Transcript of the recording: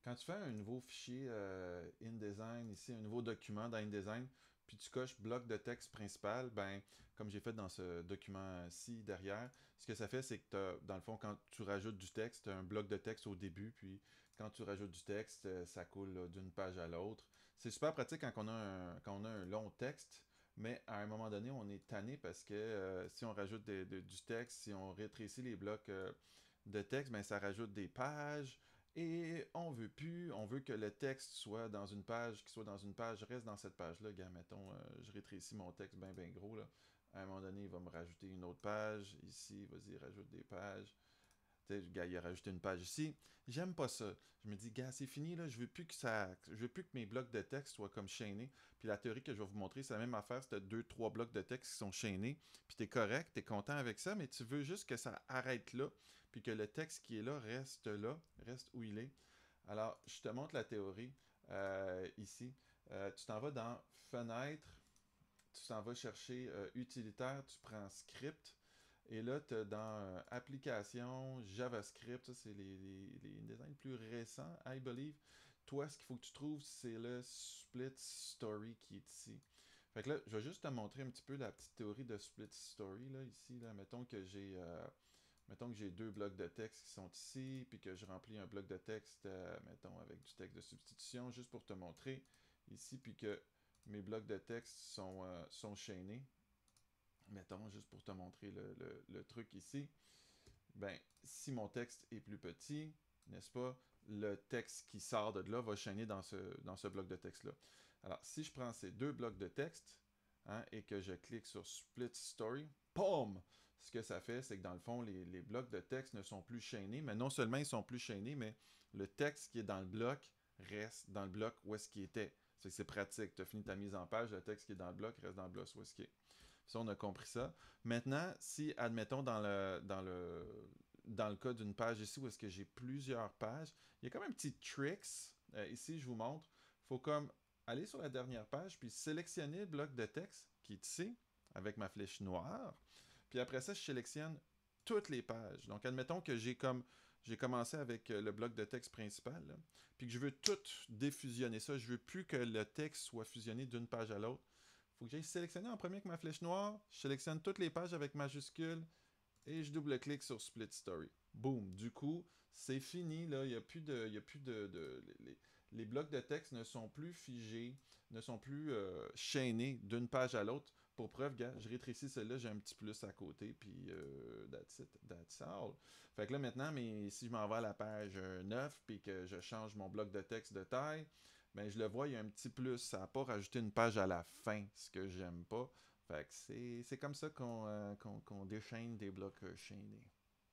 Quand tu fais un nouveau fichier InDesign, ici, un nouveau document dans InDesign, puis tu coches bloc de texte principal, ben, comme j'ai fait dans ce document-ci derrière, ce que ça fait, c'est que dans le fond, quand tu rajoutes du texte, tu as un bloc de texte au début, puis quand tu rajoutes du texte, ça coule là, d'une page à l'autre. C'est super pratique quand on a un long texte, mais à un moment donné, on est tanné parce que si on rajoute du texte, si on rétrécit les blocs de texte, ben, ça rajoute des pages. Et on veut plus, on veut que le texte soit dans une page, qu'il soit dans une page, reste dans cette page-là. Gars, mettons, je rétrécis mon texte bien gros, là. À un moment donné, il va me rajouter une autre page. Ici, vas-y, rajoute des pages. Tu sais, gars, il a rajouté une page ici. J'aime pas ça. Je me dis, gars, c'est fini, là. Je veux plus que mes blocs de texte soient comme chaînés. Puis la théorie que je vais vous montrer, c'est la même affaire. C'est deux, trois blocs de texte qui sont chaînés. Puis t'es correct, t'es content avec ça, mais tu veux juste que ça arrête là. Puis que le texte qui est là, reste où il est. Alors, je te montre la théorie ici. Tu t'en vas dans Fenêtre, tu t'en vas chercher utilitaire, tu prends script, et là, tu as dans application, JavaScript, ça c'est les designs plus récents, I believe. Toi, ce qu'il faut que tu trouves, c'est le split story qui est ici. Fait que là, je vais juste te montrer un petit peu la petite théorie de split story, là, ici. Là. Mettons que j'ai deux blocs de texte qui sont ici, puis que je remplis un bloc de texte, mettons, avec du texte de substitution, juste pour te montrer ici, puis que mes blocs de texte sont chaînés. Mettons, juste pour te montrer le truc ici. Ben, si mon texte est plus petit, n'est-ce pas, le texte qui sort de là va chaîner dans ce bloc de texte-là. Alors, si je prends ces deux blocs de texte hein, et que je clique sur Split Story, POUM! Ce que ça fait, c'est que dans le fond, les blocs de texte ne sont plus chaînés, mais non seulement ils sont plus chaînés, mais le texte qui est dans le bloc reste dans le bloc où est-ce qu'il était. C'est pratique. Tu as fini ta mise en page, le texte qui est dans le bloc reste dans le bloc où est-ce qu'il est. Ça, on a compris ça. Maintenant, si, admettons, dans le cas d'une page ici où est-ce que j'ai plusieurs pages, il y a comme un petit tricks. Ici, je vous montre. Il faut comme aller sur la dernière page, puis sélectionner le bloc de texte qui est ici, avec ma flèche noire. Puis après ça, je sélectionne toutes les pages. Donc, admettons que j'ai commencé avec le bloc de texte principal, là, puis que je veux tout défusionner ça. Je veux plus que le texte soit fusionné d'une page à l'autre. Faut que j'aille sélectionner en premier avec ma flèche noire. Je sélectionne toutes les pages avec majuscule et je double-clique sur Split Story. Boom. Du coup, c'est fini. Là. Il n'y a plus de. Il y a plus les blocs de texte ne sont plus figés, ne sont plus chaînés d'une page à l'autre. Pour preuve, gars, je rétrécis celle-là, j'ai un petit plus à côté, puis that's it, that's all. Fait que là, maintenant, si je m'en vais à la page 9, puis que je change mon bloc de texte de taille, ben je le vois, il y a un petit plus. Ça n'a pas rajouté une page à la fin, ce que j'aime pas. Fait que c'est comme ça qu'on déchaîne des blocs chaînés.